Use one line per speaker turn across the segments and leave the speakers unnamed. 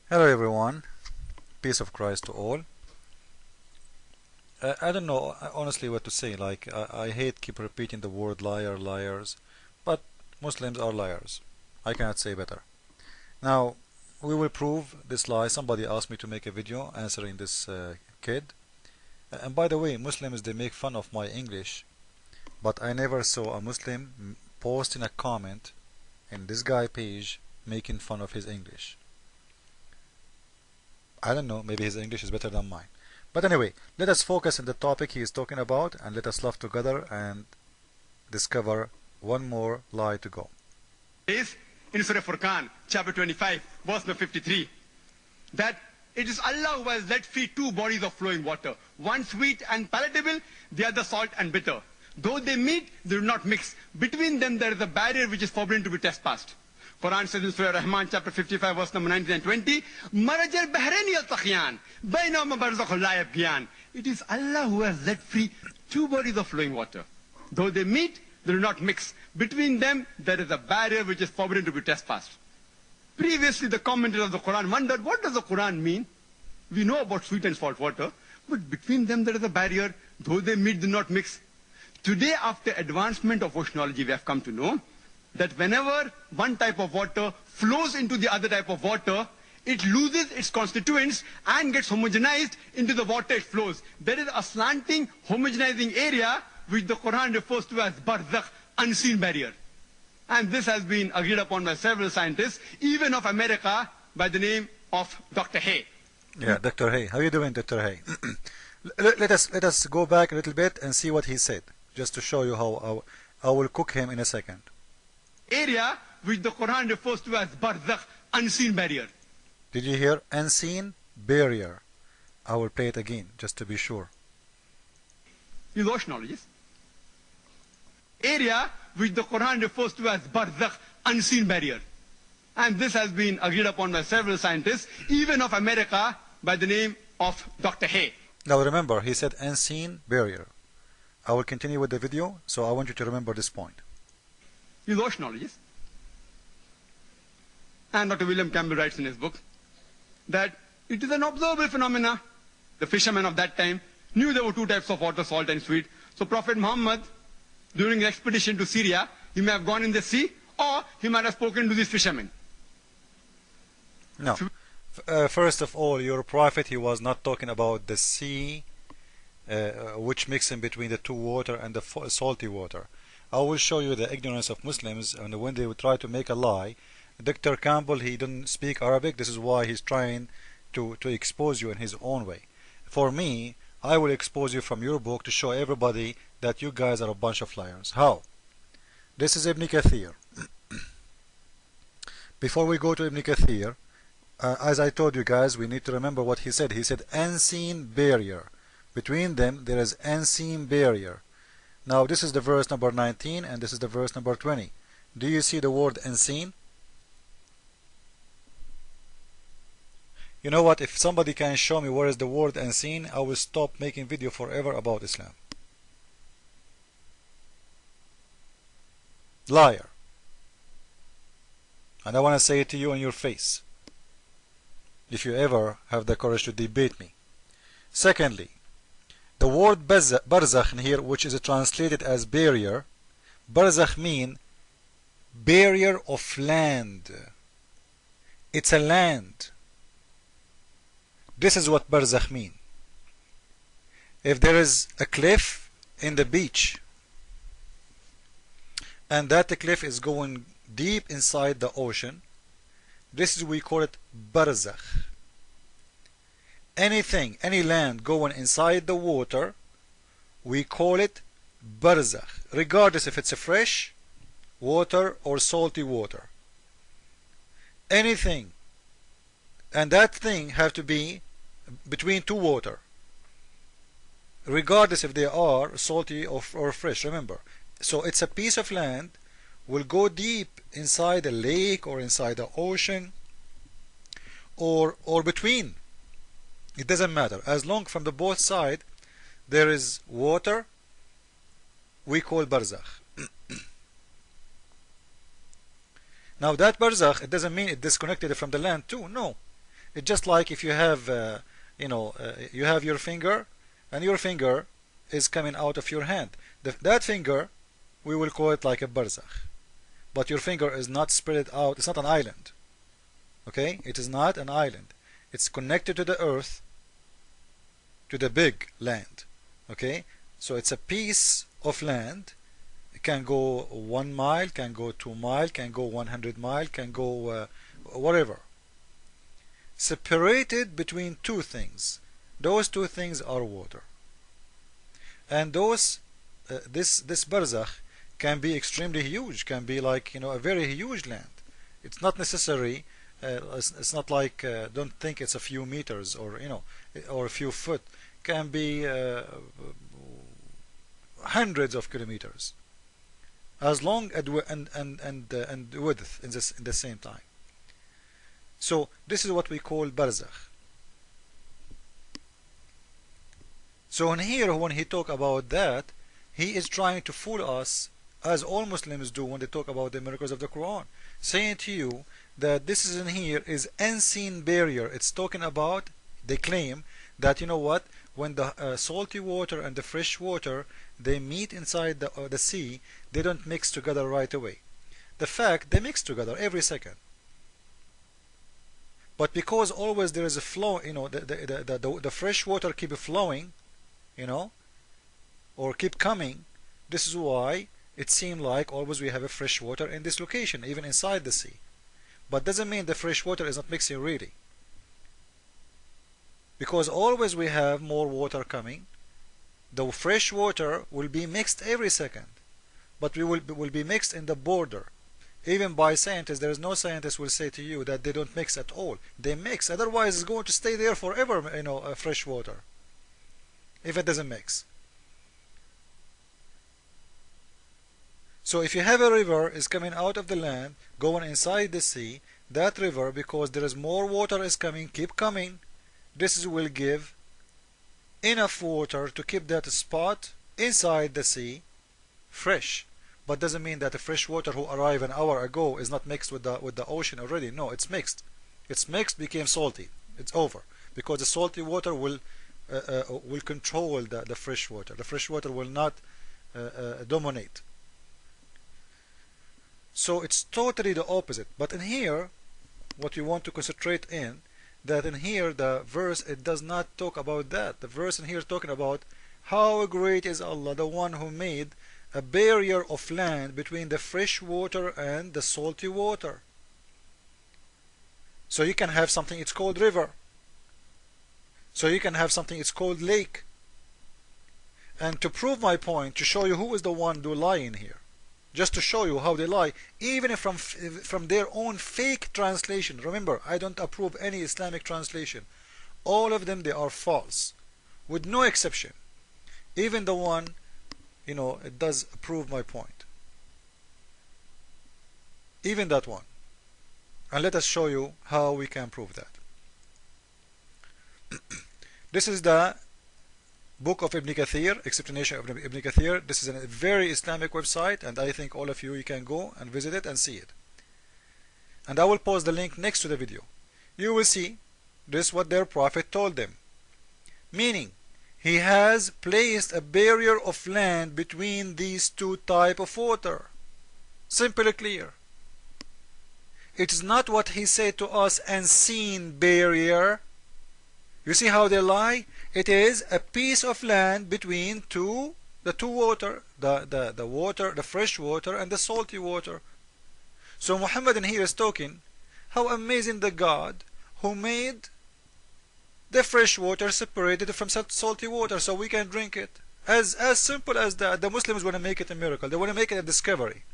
Hello everyone, peace of Christ to all. I don't know honestly what to say, like I hate keep repeating the word liar, liars, but Muslims are liars. I cannot say better. Now, we will prove this lie. Somebody asked me to make a video answering this kid. And by the way, Muslims they make fun of my English, but I never saw a Muslim posting a comment in this guy page making fun of his English. I don't know, maybe his English is better than mine. But anyway, let us focus on the topic he is talking about and let us laugh together and discover one more lie to go.
Is in Surah Furqan, chapter 25, verse number 53, that it is Allah who has let free two bodies of flowing water, one sweet and palatable, the other salt and bitter. Though they meet, they do not mix. Between them there is a barrier which is forbidden to be trespassed. Quran says in Surah Rahman, chapter 55, verse number 19 and 20, Marajal Bahrani al-Takhyan, Bainama Barzakhul la yabghiyan. It is Allah who has let free two bodies of flowing water. Though they meet, they do not mix. Between them, there is a barrier which is forbidden to be trespassed. Previously, the commentators of the Quran wondered, what does the Quran mean? We know about sweet and salt water, but between them there is a barrier. Though they meet, do not mix. Today, after advancement of oceanology, we have come to know that whenever one type of water flows into the other type of water, it loses its constituents and gets homogenized into the water it flows. There is a slanting, homogenizing area which the Quran refers to as barzakh, unseen barrier. And this has been agreed upon by several scientists, even of America, by the name of Dr. Hay.
Yeah, Dr. Hay. How are you doing, Dr. Hay? let us go back a little bit and see what he said, just to show you how I will cook him in a second.
Area which the Quran refers to as barzakh, unseen barrier.
Did you hear? Unseen barrier. I will play it again, just to be sure.
Use oceanologists. Area which the Quran refers to as barzakh, unseen barrier. And this has been agreed upon by several scientists, even of America, by the name of Dr. Hay.
Now remember, he said unseen barrier. I will continue with the video, so I want you to remember this point.
Use oceanologists. And Dr. William Campbell writes in his book that it is an observable phenomena. The fishermen of that time knew there were two types of water, salt and sweet. So Prophet Muhammad, during his expedition to Syria, he may have gone in the sea, or he might have spoken to these fishermen.
No. First of all, your prophet, he was not talking about the sea, which mix in between the two water and the salty water. I will show you the ignorance of Muslims, and when they would try to make a lie. Dr. Campbell, he didn't speak Arabic. This is why he's trying to expose you in his own way. For me, I will expose you from your book to show everybody that you guys are a bunch of liars. How? This is Ibn Kathir. Before we go to Ibn Kathir, as I told you guys, we need to remember what he said. He said unseen barrier. Between them, there is unseen barrier. Now, this is the verse number 19, and this is the verse number 20. Do you see the word unseen? You know what? If somebody can show me where is the word unseen, I will stop making video forever about Islam. Liar. And I want to say it to you in your face, if you ever have the courage to debate me. Secondly, the word barzakh in here, which is translated as barrier, barzakh mean barrier of land. It's a land. This is what barzakh mean. If there is a cliff in the beach, and that cliff is going deep inside the ocean, this is, we call it barzakh. Anything, any land going inside the water, we call it barzakh, regardless if it's a fresh water or salty water. Anything, and that thing have to be between two water, regardless if they are salty or fresh. Remember, so it's a piece of land will go deep inside a lake or inside the ocean or between. It doesn't matter, as long from the both side there is water, we call barzakh. Now that barzakh, it doesn't mean it disconnected from the land too. No, It's just like if you have you have your finger, and your finger is coming out of your hand. That finger, we will call it like a barzakh, but your finger is not spread out. It's not an island. Okay, it is not an island. It's connected to the earth, to the big land. Okay, so it's a piece of land. It can go 1 mile, can go 2 mile, can go 100 mile, can go whatever. Separated between two things. Those two things are water. And this barzakh can be extremely huge, can be like a very huge land. It's not necessary. It's not like don't think it's a few meters or or a few foot. Can be hundreds of kilometers, as long and width in the same time. So this is what we call barzakh. So in here, when he talk about that, he is trying to fool us, as all Muslims do when they talk about the miracles of the Quran, saying to you that this is in here is unseen barrier. It's talking about, they claim that what, when the salty water and the fresh water, they meet inside the sea, they don't mix together right away. The fact, they mix together every second. But because always there is a flow, the fresh water keep flowing, or keep coming, this is why it seems like always we have a fresh water in this location, even inside the sea. But doesn't mean the fresh water is not mixing really. Because always we have more water coming. The fresh water will be mixed every second, but we will be mixed in the border. Even by scientists, there is no scientist will say to you that they don't mix at all. They mix, otherwise it's going to stay there forever, fresh water, if it doesn't mix. So if you have a river is coming out of the land, going inside the sea, that river, because there is more water is coming, keep coming, this will give enough water to keep that spot inside the sea fresh. But doesn't mean that the fresh water who arrived an hour ago is not mixed with the ocean already. No, it's mixed. It's mixed, became salty. It's over, because the salty water will control the fresh water. The fresh water will not dominate. So it's totally the opposite. But in here, what you want to concentrate in, that in here the verse, it does not talk about that. The verse in here is talking about how great is Allah, the one who made a barrier of land between the fresh water and the salty water. So you can have something, it's called river. So you can have something, it's called lake. And to prove my point, to show you who is the one do lie in here, just to show you how they lie, even if from their own fake translation. Remember, I don't approve any Islamic translation. All of them, they are false, with no exception. Even the one, it does prove my point. Even that one. And let us show you how we can prove that. This is the book of Ibn Kathir, explanation of Ibn Kathir. This is a very Islamic website, and I think all of you can go and visit it and see it. And I will post the link next to the video. You will see this is what their prophet told them. Meaning, he has placed a barrier of land between these two types of water. Simple and clear. It is not what he said to us, unseen barrier. You see how they lie? It is a piece of land between the two water, the water, the fresh water and the salty water. So Muhammad in here is talking how amazing the God who made the fresh water separated from salty water so we can drink it. As simple as that. The Muslims want to make it a miracle. They want to make it a discovery.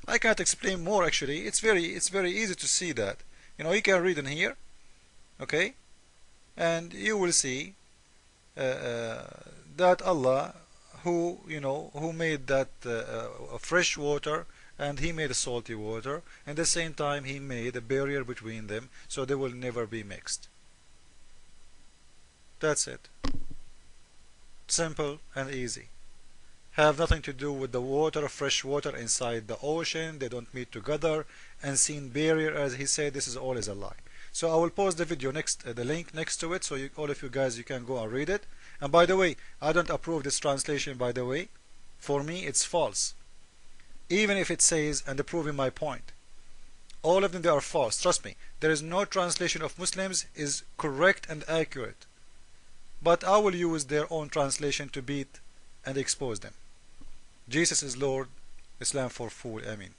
I can't explain more actually. It's very easy to see that. You can read in here. Okay? And you will see that Allah who made that fresh water, and he made a salty water, and at the same time he made a barrier between them so they will never be mixed. That's it. Simple and easy. Have nothing to do with the water, fresh water inside the ocean. They don't meet together. Unseen barrier, as he said, this is all is a lie. So I will post the video next, the link next to it, so all of you guys, you can go and read it. And by the way, I don't approve this translation, by the way. For me, it's false. Even if it says, and proving my point. All of them, they are false. Trust me, there is no translation of Muslims is correct and accurate. But I will use their own translation to beat and expose them. Jesus is Lord, Islam for fool. Amen.